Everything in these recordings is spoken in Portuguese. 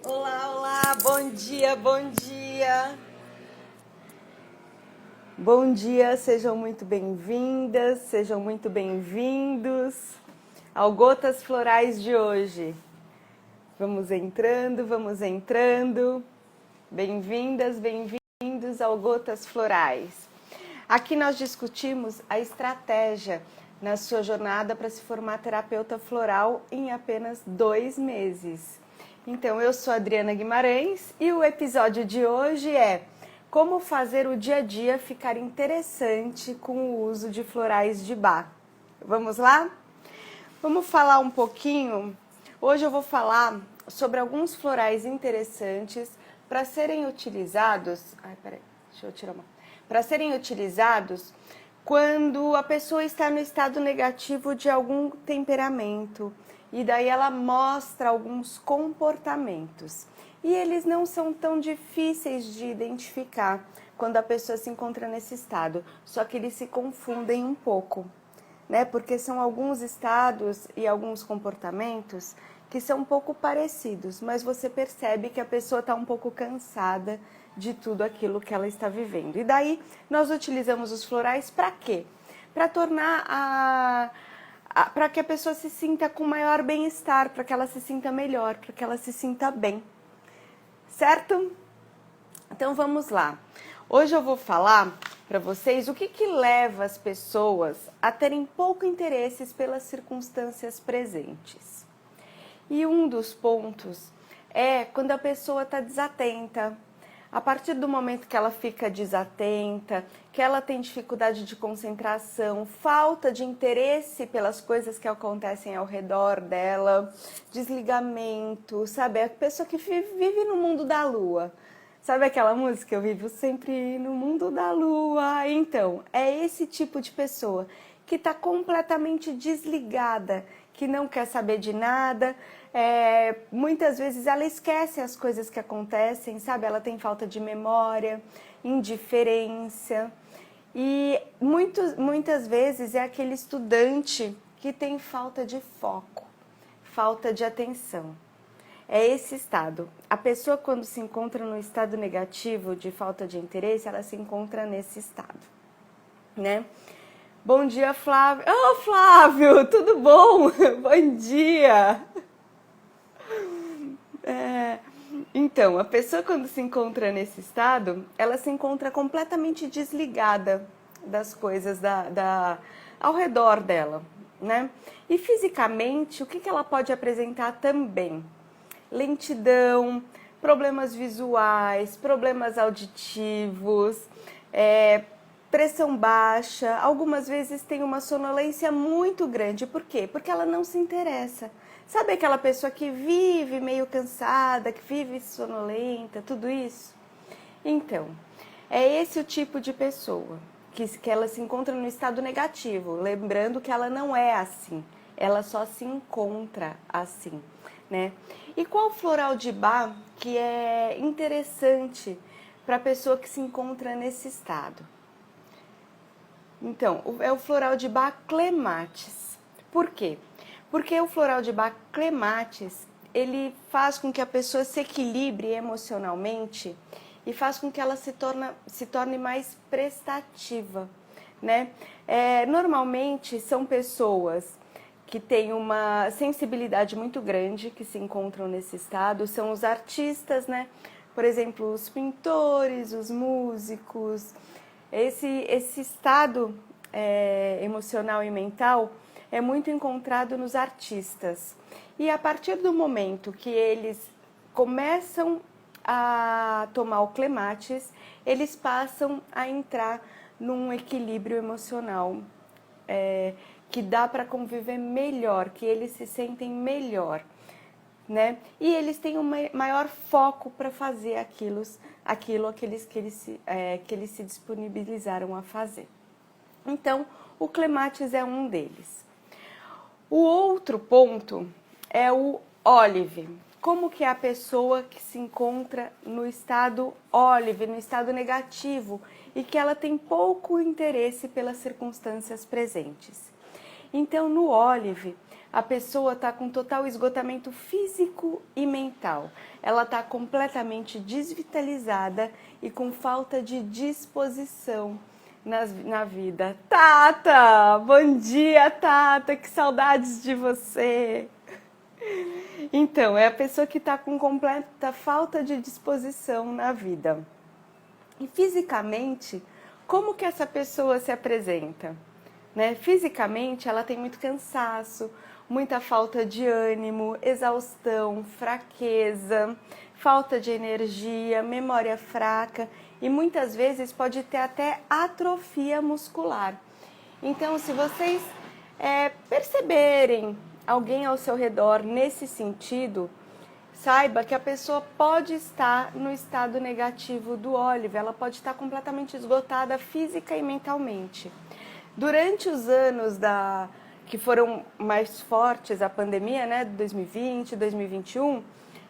Olá, olá, bom dia, bom dia. Bom dia, sejam muito bem-vindas, sejam muito bem-vindos ao Gotas Florais de hoje. Vamos entrando, vamos entrando. Bem-vindas, bem-vindos ao Gotas Florais. Aqui nós discutimos a estratégia na sua jornada para se formar terapeuta floral em apenas 2 meses. Então, eu sou Adriana Guimarães e o episódio de hoje é como fazer o dia a dia ficar interessante com o uso de florais de Bach. Vamos lá? Vamos falar um pouquinho. Hoje eu vou falar sobre alguns florais interessantes para serem utilizados. Para serem utilizados quando a pessoa está no estado negativo de algum temperamento. E daí ela mostra alguns comportamentos. E eles não são tão difíceis de identificar quando a pessoa se encontra nesse estado. Só que eles se confundem um pouco, né? Porque são alguns estados e alguns comportamentos que são um pouco parecidos, mas você percebe que a pessoa está um pouco cansada de tudo aquilo que ela está vivendo. E daí nós utilizamos os florais para quê? Para tornar para que a pessoa se sinta com maior bem-estar, para que ela se sinta melhor, para que ela se sinta bem. Certo? Então vamos lá. Hoje eu vou falar para vocês o que leva as pessoas a terem pouco interesse pelas circunstâncias presentes. E um dos pontos é quando a pessoa está desatenta. A partir do momento que ela fica desatenta, que ela tem dificuldade de concentração, falta de interesse pelas coisas que acontecem ao redor dela, desligamento, sabe? A pessoa que vive no mundo da lua. Sabe aquela música? Eu vivo sempre no mundo da lua. Então, é esse tipo de pessoa que está completamente desligada, que não quer saber de nada. Muitas vezes ela esquece as coisas que acontecem, sabe? Ela tem falta de memória, indiferença. E muitas vezes é aquele estudante que tem falta de foco, falta de atenção. É esse estado. A pessoa, quando se encontra no estado negativo de falta de interesse, ela se encontra nesse estado, né? Bom dia, Flávio. Oh, Flávio, tudo bom? Bom dia. Então, a pessoa, quando se encontra nesse estado, ela se encontra completamente desligada das coisas ao redor dela, né? E fisicamente, o que ela pode apresentar também? Lentidão, problemas visuais, problemas auditivos, pressão baixa, algumas vezes tem uma sonolência muito grande. Por quê? Porque ela não se interessa. Sabe aquela pessoa que vive meio cansada, que vive sonolenta, tudo isso? Então, é esse o tipo de pessoa que ela se encontra no estado negativo. Lembrando que ela não é assim, ela só se encontra assim, né? E qual floral de Bach que é interessante para a pessoa que se encontra nesse estado? Então, é o floral de Bach Clematis. Por quê? Porque o floral de Bach Clematis, ele faz com que a pessoa se equilibre emocionalmente e faz com que ela se torne mais prestativa, né? Normalmente são pessoas que têm uma sensibilidade muito grande, que se encontram nesse estado, são os artistas, né? Por exemplo, os pintores, os músicos. Esse estado emocional e mental é muito encontrado nos artistas. E a partir do momento que eles começam a tomar o Clematis, eles passam a entrar num equilíbrio emocional que dá para conviver melhor, que eles se sentem melhor, né? E eles têm um maior foco para fazer aquilo que eles se disponibilizaram a fazer. Então, o Clematis é um deles. O outro ponto é o Olive. Como que é a pessoa que se encontra no estado Olive, no estado negativo, e que ela tem pouco interesse pelas circunstâncias presentes. Então, no Olive, a pessoa está com total esgotamento físico e mental. Ela está completamente desvitalizada e com falta de disposição na vida. Tata! Bom dia, Tata! Que saudades de você! Então, é a pessoa que está com completa falta de disposição na vida. E fisicamente, como que essa pessoa se apresenta? Né? Fisicamente, ela tem muito cansaço, muita falta de ânimo, exaustão, fraqueza, falta de energia, memória fraca e muitas vezes pode ter até atrofia muscular. Então, se vocês perceberem alguém ao seu redor nesse sentido, saiba que a pessoa pode estar no estado negativo do Oliver, ela pode estar completamente esgotada física e mentalmente. Durante os anos que foram mais fortes, a pandemia, né, de 2020, 2021,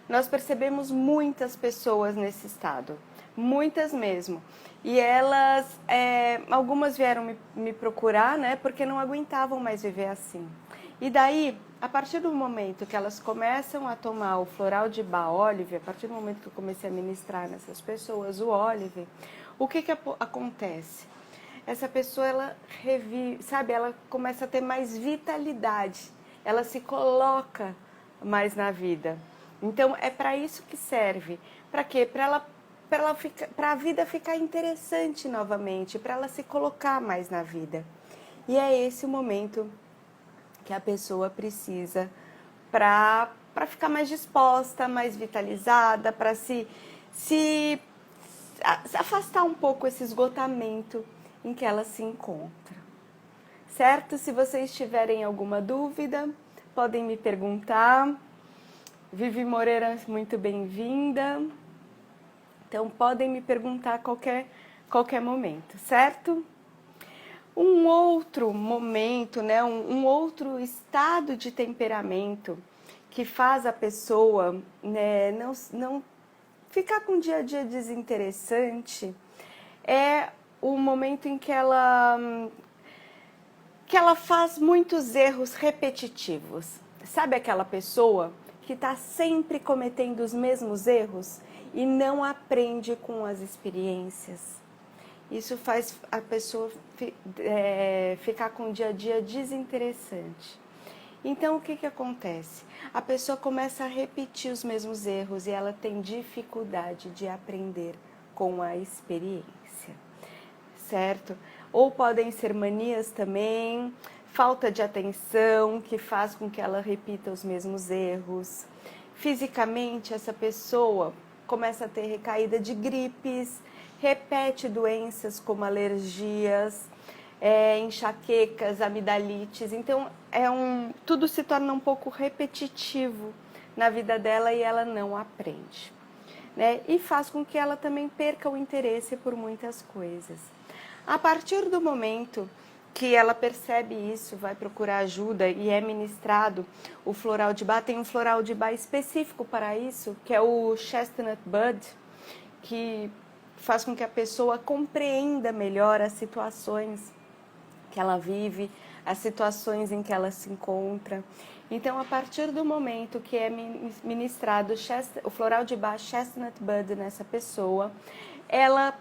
nós percebemos muitas pessoas nesse estado, muitas mesmo. E elas, algumas vieram me procurar, né, porque não aguentavam mais viver assim. E daí, a partir do momento que elas começam a tomar o floral de Bach Olive, a partir do momento que eu comecei a ministrar nessas pessoas o Olive, o que acontece? Essa pessoa, ela revive, sabe, ela começa a ter mais vitalidade, ela se coloca mais na vida. Então, é para isso que serve. Para quê? Para a vida ficar interessante novamente, para ela se colocar mais na vida. E é esse o momento que a pessoa precisa para ficar mais disposta, mais vitalizada, para se afastar um pouco esse esgotamento em que ela se encontra. Certo? Se vocês tiverem alguma dúvida, podem me perguntar. Vivi Moreira, muito bem-vinda. Então, podem me perguntar a qualquer momento, certo? Um outro momento, né, um outro estado de temperamento que faz a pessoa, né, não ficar com um dia a dia desinteressante é o momento em que ela faz muitos erros repetitivos. Sabe aquela pessoa que está sempre cometendo os mesmos erros e não aprende com as experiências? Isso faz a pessoa ficar com o dia a dia desinteressante. Então, o que acontece? A pessoa começa a repetir os mesmos erros e ela tem dificuldade de aprender com a experiência, certo? Ou podem ser manias também, falta de atenção, que faz com que ela repita os mesmos erros. Fisicamente, essa pessoa começa a ter recaída de gripes, repete doenças como alergias, enxaquecas, amidalites. Então, tudo se torna um pouco repetitivo na vida dela e ela não aprende, né? E faz com que ela também perca o interesse por muitas coisas. A partir do momento que ela percebe isso, vai procurar ajuda e é ministrado o floral de Bach, tem um floral de Bach específico para isso, que é o Chestnut Bud, que faz com que a pessoa compreenda melhor as situações que ela vive, as situações em que ela se encontra. Então, a partir do momento que é ministrado o floral de Bach Chestnut Bud nessa pessoa, ela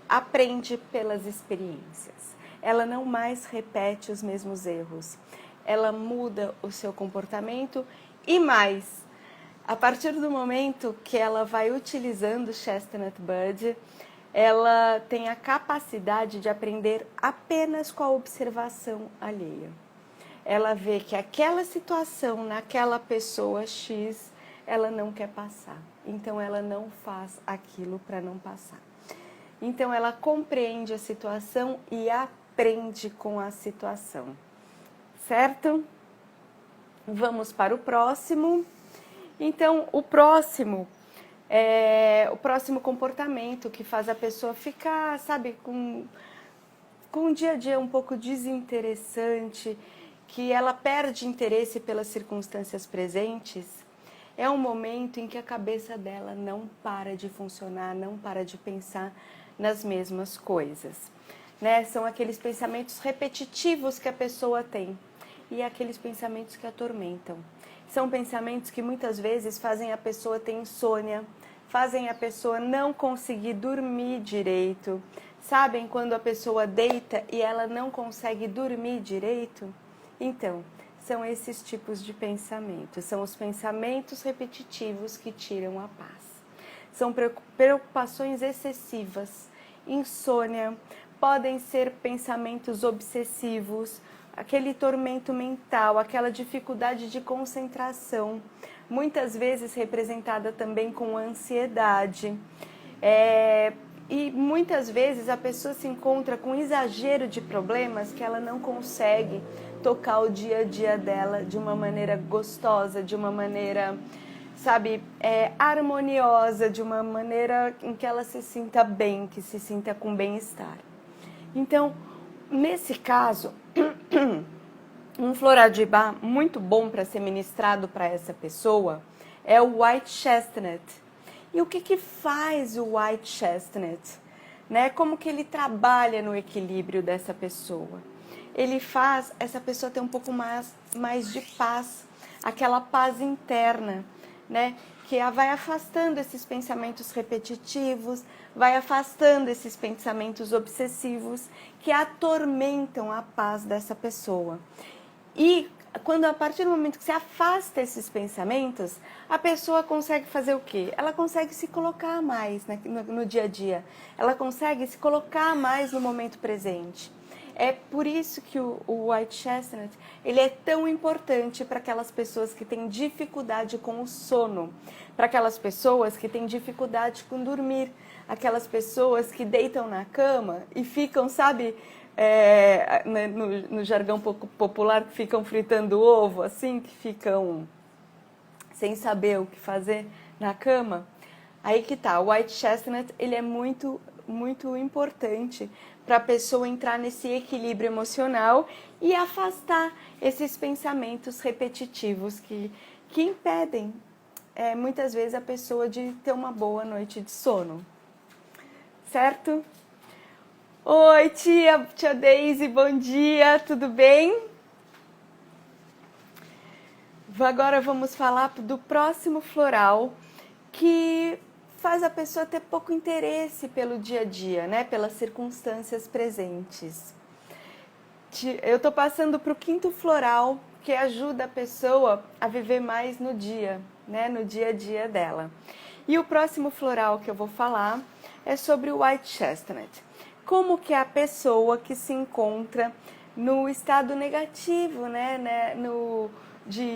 aprende pelas experiências. Ela não mais repete os mesmos erros. Ela muda o seu comportamento e mais, a partir do momento que ela vai utilizando o Chestnut Bud, ela tem a capacidade de aprender apenas com a observação alheia. Ela vê que aquela situação naquela pessoa X, ela não quer passar. Então, ela não faz aquilo para não passar. Então, ela compreende a situação e aprende com a situação. Certo? Vamos para o próximo. Então, o próximo comportamento que faz a pessoa ficar, sabe, com um dia a dia um pouco desinteressante, que ela perde interesse pelas circunstâncias presentes, é um momento em que a cabeça dela não para de funcionar, não para de pensar nas mesmas coisas, né? São aqueles pensamentos repetitivos que a pessoa tem. e aqueles pensamentos que atormentam. São pensamentos que muitas vezes fazem a pessoa ter insônia, fazem a pessoa não conseguir dormir direito. Sabem quando a pessoa deita e ela não consegue dormir direito? Então, são esses tipos de pensamentos, são os pensamentos repetitivos que tiram a paz. São preocupações excessivas, insônia, podem ser pensamentos obsessivos, aquele tormento mental, aquela dificuldade de concentração, muitas vezes representada também com ansiedade. E muitas vezes a pessoa se encontra com um exagero de problemas que ela não consegue tocar o dia a dia dela de uma maneira gostosa, de uma maneira, sabe, harmoniosa, de uma maneira em que ela se sinta bem, que se sinta com bem-estar. Então, nesse caso, um floral de Bach muito bom para ser ministrado para essa pessoa é o White Chestnut. E o que faz o White Chestnut? Né? Como que ele trabalha no equilíbrio dessa pessoa? Ele faz essa pessoa ter um pouco mais de paz, aquela paz interna, né? Que vai afastando esses pensamentos repetitivos, vai afastando esses pensamentos obsessivos que atormentam a paz dessa pessoa. E quando a partir do momento que se afasta esses pensamentos, a pessoa consegue fazer o quê? Ela consegue se colocar mais no dia a dia, ela consegue se colocar mais no momento presente. É por isso que o White Chestnut ele é tão importante para aquelas pessoas que têm dificuldade com o sono, para aquelas pessoas que têm dificuldade com dormir, aquelas pessoas que deitam na cama e ficam, sabe, no jargão popular, que ficam fritando ovo, assim, que ficam sem saber o que fazer na cama. Aí que tá, o White Chestnut ele é muito, muito importante para a pessoa entrar nesse equilíbrio emocional e afastar esses pensamentos repetitivos que impedem muitas vezes a pessoa de ter uma boa noite de sono. Certo? Oi, tia Daisy, bom dia, tudo bem? Agora vamos falar do próximo floral que faz a pessoa ter pouco interesse pelo dia a dia, né? Pelas circunstâncias presentes. Eu tô passando para o quinto floral que ajuda a pessoa a viver mais no dia, né? No dia a dia dela. E o próximo floral que eu vou falar é sobre o White Chestnut. Como que é a pessoa que se encontra no estado negativo, né? De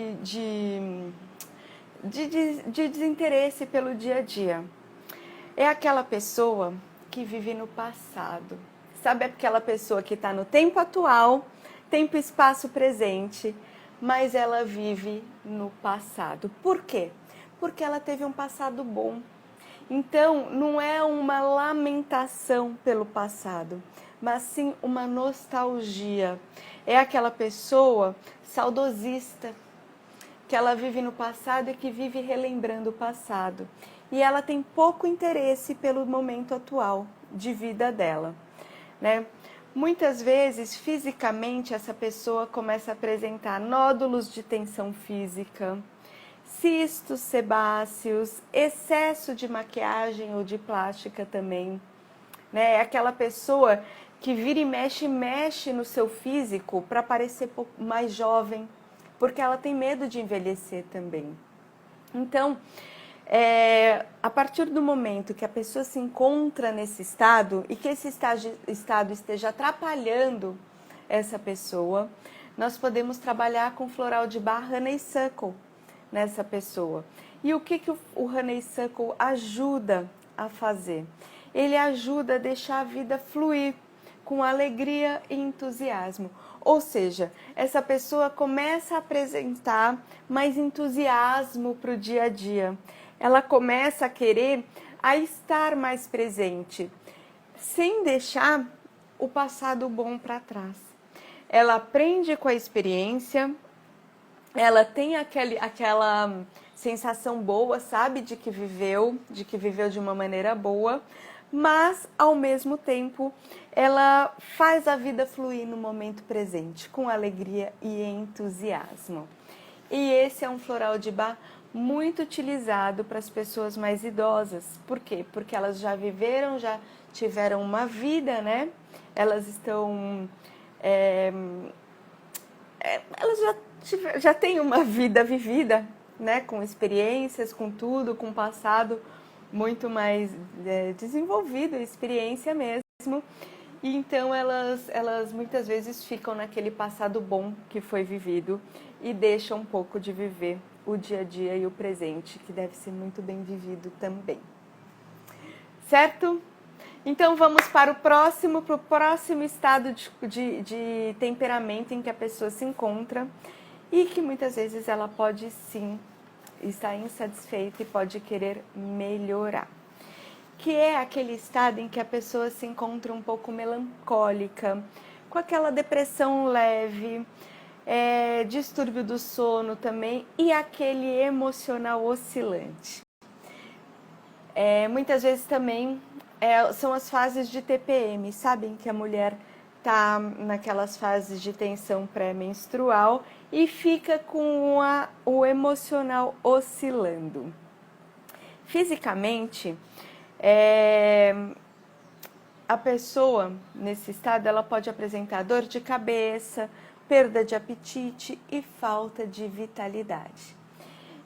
desinteresse pelo dia a dia. É aquela pessoa que vive no passado. Sabe aquela pessoa que está no tempo atual, tempo e espaço presente, mas ela vive no passado. Por quê? Porque ela teve um passado bom. Então, não é uma lamentação pelo passado, mas sim uma nostalgia. É aquela pessoa saudosista, que ela vive no passado e que vive relembrando o passado. E ela tem pouco interesse pelo momento atual de vida dela, né? Muitas vezes, fisicamente, essa pessoa começa a apresentar nódulos de tensão física, cistos sebáceos, excesso de maquiagem ou de plástica também, né? É aquela pessoa que vira e mexe no seu físico para parecer mais jovem, porque ela tem medo de envelhecer também. Então, a partir do momento que a pessoa se encontra nesse estado e que esse estado esteja atrapalhando essa pessoa, nós podemos trabalhar com floral de Bach Honeysuckle nessa pessoa. E o que o Honeysuckle ajuda a fazer? Ele ajuda a deixar a vida fluir com alegria e entusiasmo. Ou seja, essa pessoa começa a apresentar mais entusiasmo para o dia a dia. Ela começa a querer estar mais presente, sem deixar o passado bom para trás. Ela aprende com a experiência, ela tem aquela sensação boa, sabe, de que viveu de uma maneira boa, mas ao mesmo tempo ela faz a vida fluir no momento presente, com alegria e entusiasmo. E esse é um floral de Bach muito utilizado para as pessoas mais idosas. Por quê? Porque elas já viveram, já tiveram uma vida, né? Elas estão... elas já têm uma vida vivida, né? Com experiências, com tudo, com um passado muito mais desenvolvido, experiência mesmo. E então elas muitas vezes ficam naquele passado bom que foi vivido e deixam um pouco de viver o dia a dia e o presente, que deve ser muito bem vivido também. Certo? Então vamos para o próximo estado de temperamento em que a pessoa se encontra e que muitas vezes ela pode sim estar insatisfeita e pode querer melhorar. Que é aquele estado em que a pessoa se encontra um pouco melancólica, com aquela depressão leve, distúrbio do sono também e aquele emocional oscilante. Muitas vezes também são as fases de TPM, sabem que a mulher está naquelas fases de tensão pré-menstrual e fica com o emocional oscilando. Fisicamente, a pessoa nesse estado ela pode apresentar dor de cabeça, perda de apetite e falta de vitalidade.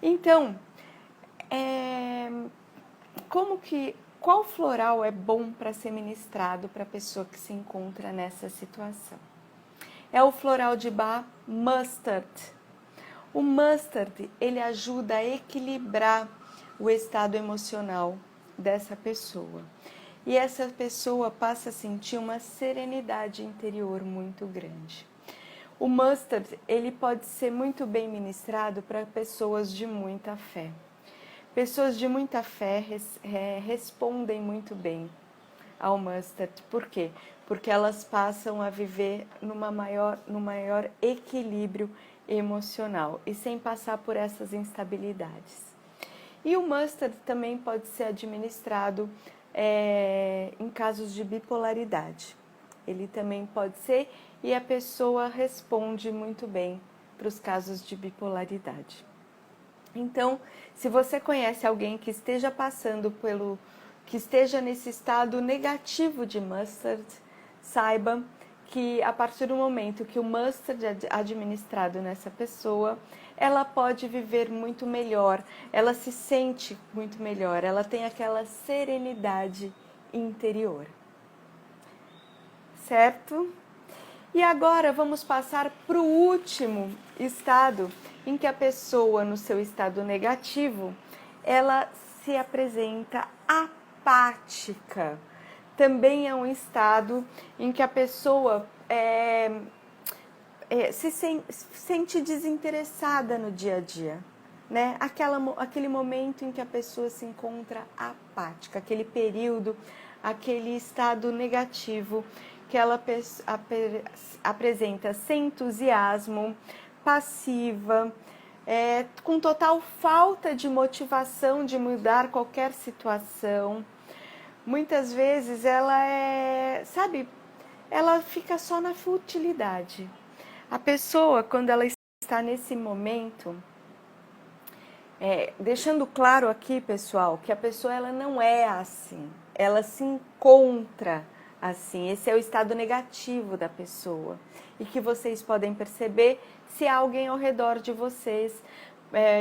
Então, qual floral é bom para ser ministrado para a pessoa que se encontra nessa situação? É o floral de Bach Mustard. O Mustard, ele ajuda a equilibrar o estado emocional dessa pessoa. E essa pessoa passa a sentir uma serenidade interior muito grande. O Mustard, ele pode ser muito bem ministrado para pessoas de muita fé. Pessoas de muita fé respondem muito bem ao Mustard. Por quê? Porque elas passam a viver no maior equilíbrio emocional e sem passar por essas instabilidades. E o Mustard também pode ser administrado em casos de bipolaridade. Ele também pode ser e a pessoa responde muito bem para os casos de bipolaridade. Então, se você conhece alguém que esteja passando que esteja nesse estado negativo de Mustard, saiba que a partir do momento que o Mustard é administrado nessa pessoa, ela pode viver muito melhor, ela se sente muito melhor, ela tem aquela serenidade interior. Certo? E agora vamos passar para o último estado em que a pessoa, no seu estado negativo, ela se apresenta apática. Também é um estado em que a pessoa se sente desinteressada no dia a dia, né? Aquele momento em que a pessoa se encontra apática, aquele período, aquele estado negativo que ela apresenta sem entusiasmo, passiva, com total falta de motivação de mudar qualquer situação. Muitas vezes ela ela fica só na futilidade. A pessoa, quando ela está nesse momento, deixando claro aqui, pessoal, que a pessoa ela não é assim, ela se encontra assim. Esse é o estado negativo da pessoa e que vocês podem perceber se há alguém ao redor de vocês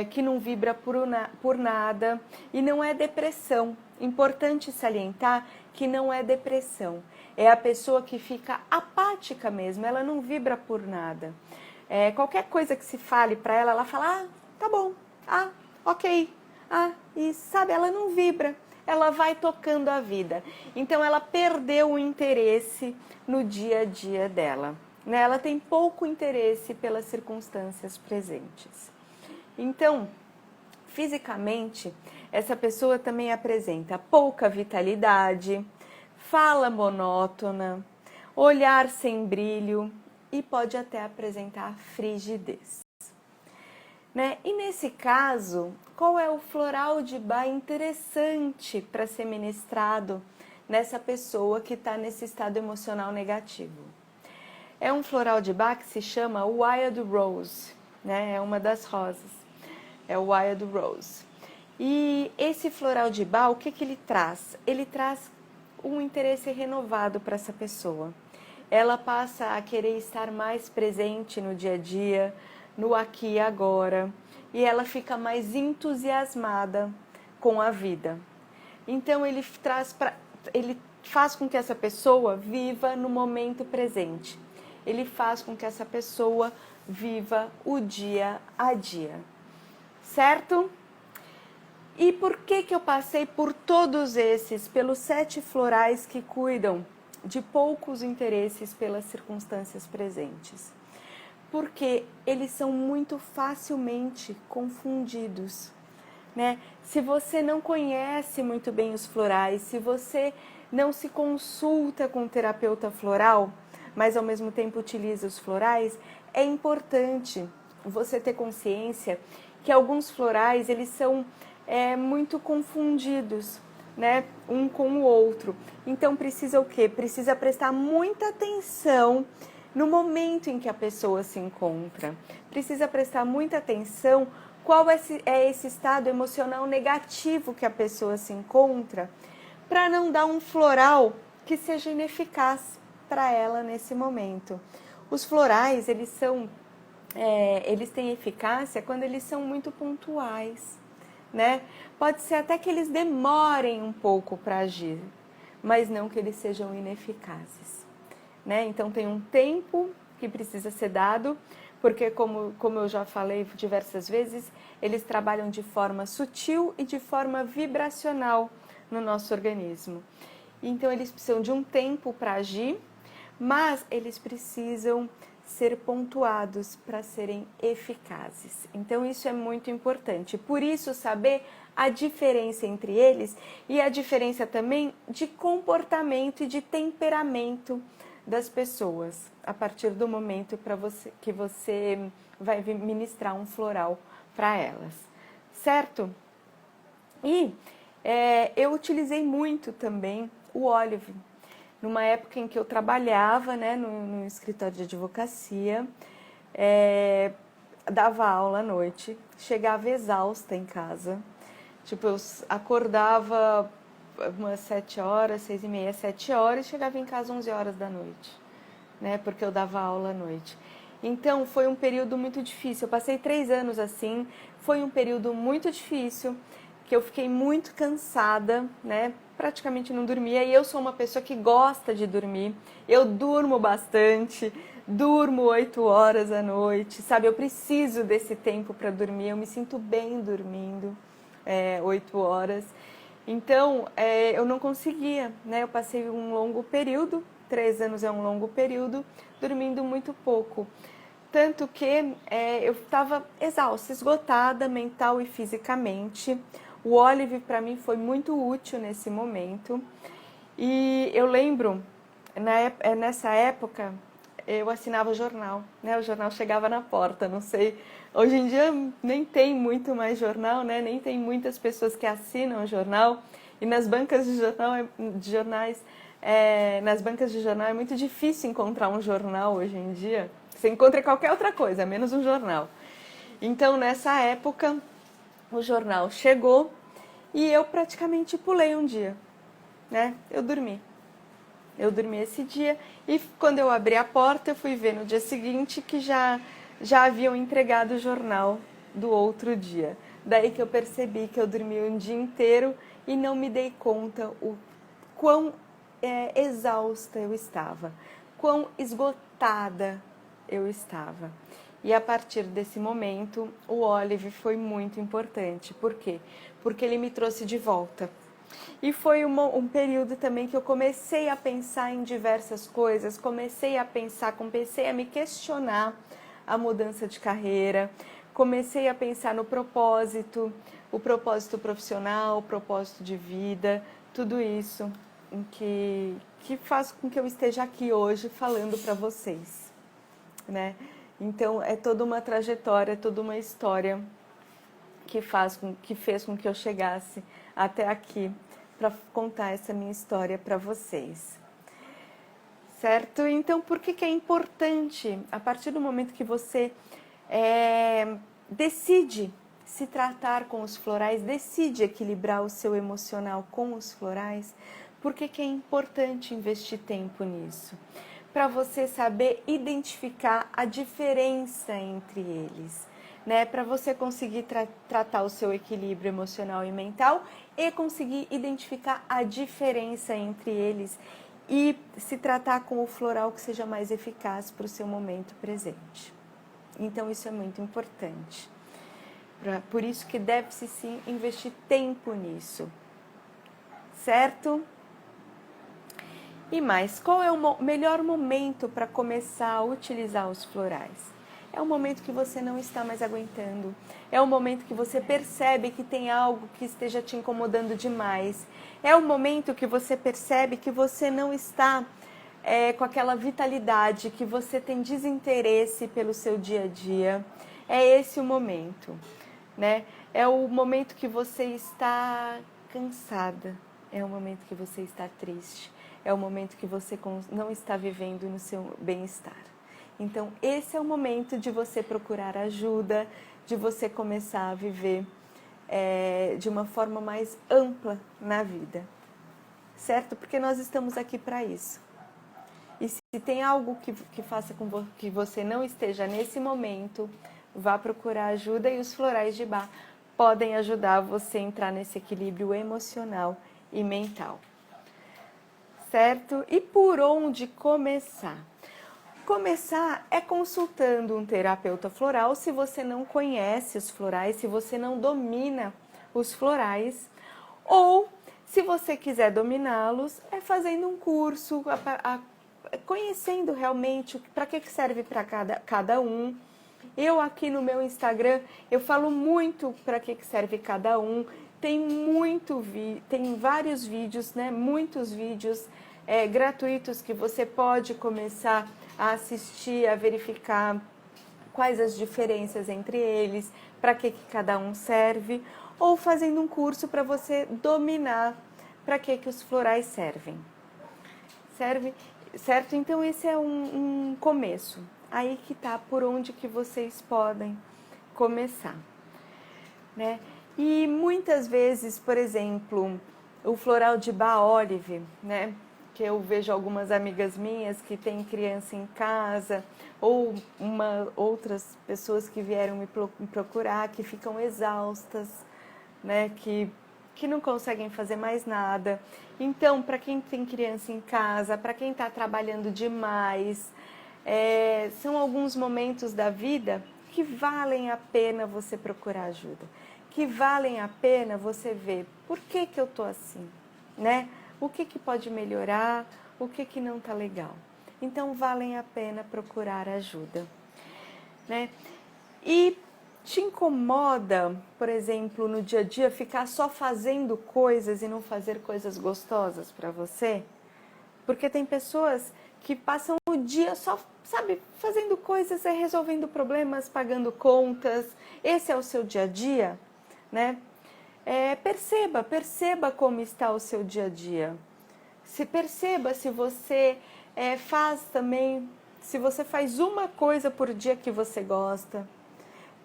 que não vibra por nada e não é depressão. Importante salientar que não é depressão, é a pessoa que fica apática mesmo, ela não vibra por nada. Qualquer coisa que se fale para ela, ela fala, tá bom, ok, e sabe, ela não vibra. Ela vai tocando a vida. Então, ela perdeu o interesse no dia a dia dela, né? Ela tem pouco interesse pelas circunstâncias presentes. Então, fisicamente, essa pessoa também apresenta pouca vitalidade, fala monótona, olhar sem brilho e pode até apresentar frigidez. Né? E nesse caso, qual é o floral de Bach interessante para ser ministrado nessa pessoa que está nesse estado emocional negativo. É um floral de Bach que se chama Wild Rose, né? É uma das rosas, é o Wild Rose. E esse floral de Bach, o que ele traz? Ele traz um interesse renovado para essa pessoa. Ela passa a querer estar mais presente no dia a dia, no aqui e agora, e ela fica mais entusiasmada com a vida. Então ele faz com que essa pessoa viva no momento presente. Ele faz com que essa pessoa viva o dia a dia. Certo? E por que eu passei por todos esses, pelos 7 florais que cuidam de poucos interesses pelas circunstâncias presentes? Porque eles são muito facilmente confundidos, né? Se você não conhece muito bem os florais, se você não se consulta com um terapeuta floral, mas ao mesmo tempo utiliza os florais, é importante você ter consciência que alguns florais eles são muito confundidos, né, um com o outro. Então precisa o quê? Precisa prestar muita atenção no momento em que a pessoa se encontra. Precisa prestar muita atenção qual é esse estado emocional negativo que a pessoa se encontra, para não dar um floral que seja ineficaz para ela nesse momento. Os florais, eles têm eficácia quando eles são muito pontuais, né? Pode ser até que eles demorem um pouco para agir, mas não que eles sejam ineficazes, né? Então tem um tempo que precisa ser dado, porque como eu já falei diversas vezes, eles trabalham de forma sutil e de forma vibracional no nosso organismo. Então eles precisam de um tempo para agir, mas eles precisam ser pontuados para serem eficazes. Então isso é muito importante. Por isso saber a diferença entre eles e a diferença também de comportamento e de temperamento das pessoas, a partir do momento que você vai ministrar um floral para elas, certo? E eu utilizei muito também o Olive, numa época em que eu trabalhava, né, no escritório de advocacia, dava aula à noite, chegava exausta em casa, tipo, eu acordava umas 7 horas, 6h30, 7 horas, e chegava em casa 11 horas da noite, né, porque eu dava aula à noite. Então, foi um período muito difícil, eu passei 3 anos assim, foi um período muito difícil, que eu fiquei muito cansada, né, praticamente não dormia, e eu sou uma pessoa que gosta de dormir, eu durmo bastante, durmo 8 horas à noite, sabe, eu preciso desse tempo para dormir, eu me sinto bem dormindo 8 horas, então eu não conseguia, né, eu passei um longo período, 3 anos é um longo período, dormindo muito pouco, tanto que eu estava exausta, esgotada mental e fisicamente. O Olive para mim foi muito útil nesse momento e eu lembro, nessa época eu assinava o jornal, né? O jornal chegava na porta, não sei, hoje em dia nem tem muito mais jornal, né? Nem tem muitas pessoas que assinam o jornal e nas bancas de jornais, nas bancas de jornal é muito difícil encontrar um jornal hoje em dia, você encontra qualquer outra coisa, menos um jornal. Então nessa época o jornal chegou e eu praticamente pulei um dia, né? Eu dormi esse dia e quando eu abri a porta eu fui ver no dia seguinte que já haviam entregado o jornal do outro dia. Daí que eu percebi que eu dormi um dia inteiro e não me dei conta o quão exausta eu estava, quão esgotada eu estava. E a partir desse momento, o Olive foi muito importante. Por quê? Porque ele me trouxe de volta. E foi um período também que eu comecei a pensar em diversas coisas, comecei a me questionar a mudança de carreira, comecei a pensar no propósito, o propósito profissional, o propósito de vida, tudo isso que faz com que eu esteja aqui hoje falando para vocês, né? Então, é toda uma trajetória, toda uma história que fez com que eu chegasse até aqui, para contar essa minha história para vocês. Certo? Então, por que é importante, a partir do momento que você decide se tratar com os florais, decide equilibrar o seu emocional com os florais, por que é importante investir tempo nisso? Para você saber identificar a diferença entre eles, né? Para você conseguir tratar o seu equilíbrio emocional e mental e conseguir identificar a diferença entre eles e se tratar com o floral que seja mais eficaz para o seu momento presente. Então isso é muito importante. Por isso que deve-se sim investir tempo nisso, certo? E mais, qual é o melhor momento para começar a utilizar os florais? É o momento que você não está mais aguentando, é o momento que você percebe que tem algo que esteja te incomodando demais, é o momento que você percebe que você não está com aquela vitalidade, que você tem desinteresse pelo seu dia a dia. É esse o momento, né? É o momento que você está cansada, é o momento que você está triste, é o momento que você não está vivendo no seu bem-estar. Então, esse é o momento de você procurar ajuda, de você começar a viver de uma forma mais ampla na vida, certo? Porque nós estamos aqui para isso. E se tem algo que faça com que você não esteja nesse momento, vá procurar ajuda e os florais de Bach podem ajudar você a entrar nesse equilíbrio emocional e mental. Certo? E por onde começar? Começar é consultando um terapeuta floral se você não conhece os florais, se você não domina os florais, ou se você quiser dominá-los, é fazendo um curso, conhecendo realmente para que serve para cada um. Eu aqui no meu Instagram, eu falo muito para que serve cada um. Tem vários vídeos, né? Muitos vídeos gratuitos que você pode começar a assistir, a verificar quais as diferenças entre eles, para que cada um serve, ou fazendo um curso para você dominar para que os florais servem. Certo? Então esse é um começo. Aí que tá por onde que vocês podem começar, né? E muitas vezes, por exemplo, o floral de Bach-Olive, né? Que eu vejo algumas amigas minhas que têm criança em casa, ou outras pessoas que vieram me procurar, que ficam exaustas, né? Que não conseguem fazer mais nada. Então, para quem tem criança em casa, para quem está trabalhando demais, são alguns momentos da vida que valem a pena você procurar ajuda, que valem a pena você ver por que eu tô assim, né? O que pode melhorar, o que não tá legal. Então, valem a pena procurar ajuda, né? E te incomoda, por exemplo, no dia a dia, ficar só fazendo coisas e não fazer coisas gostosas para você? Porque tem pessoas que passam o dia só, sabe, fazendo coisas, resolvendo problemas, pagando contas. Esse é o seu dia a dia, né? Perceba como está o seu dia a dia. Perceba se você faz também, se você faz uma coisa por dia que você gosta.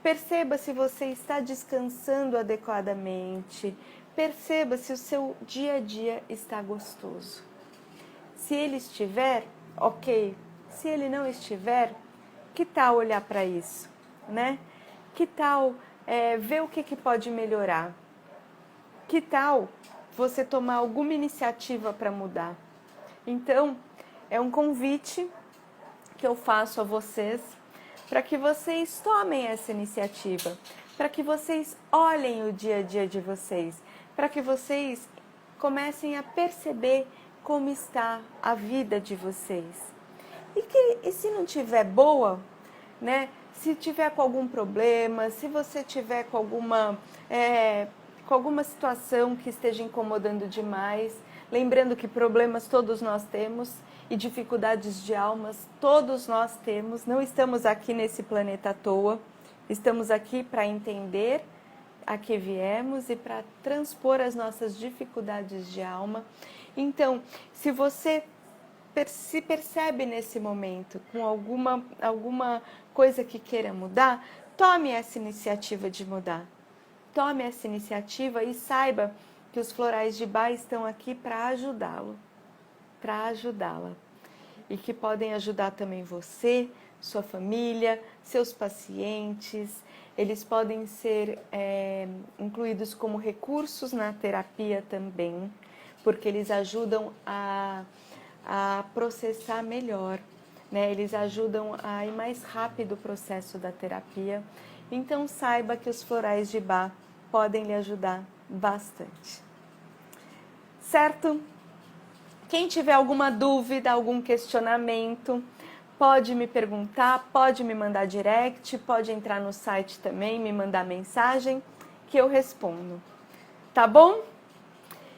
Perceba se você está descansando adequadamente. Perceba se o seu dia a dia está gostoso. Se ele estiver, ok. Se ele não estiver, que tal olhar para isso, né? Que tal ver o que pode melhorar? Que tal você tomar alguma iniciativa para mudar? Então, é um convite que eu faço a vocês para que vocês tomem essa iniciativa, para que vocês olhem o dia a dia de vocês, para que vocês comecem a perceber como está a vida de vocês. E se não tiver boa, né? Se tiver com algum problema, se você tiver com alguma situação que esteja incomodando demais, lembrando que problemas todos nós temos e dificuldades de almas todos nós temos, não estamos aqui nesse planeta à toa, estamos aqui para entender a que viemos e para transpor as nossas dificuldades de alma. Então, se você se percebe nesse momento com alguma coisa que queira mudar, tome essa iniciativa de mudar. Tome essa iniciativa e saiba que os florais de Bach estão aqui para ajudá-lo, para ajudá-la. E que podem ajudar também você, sua família, seus pacientes. Eles podem ser incluídos como recursos na terapia também, porque eles ajudam a processar melhor, né? Eles ajudam a ir mais rápido o processo da terapia. Então saiba que os florais de Bach podem lhe ajudar bastante. Certo? Quem tiver alguma dúvida, algum questionamento, pode me perguntar, pode me mandar direct, pode entrar no site também, me mandar mensagem, que eu respondo. Tá bom?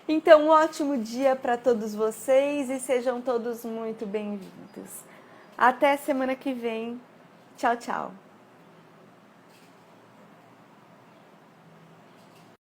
Então, um ótimo dia para todos vocês e sejam todos muito bem-vindos. Até semana que vem. Tchau, tchau.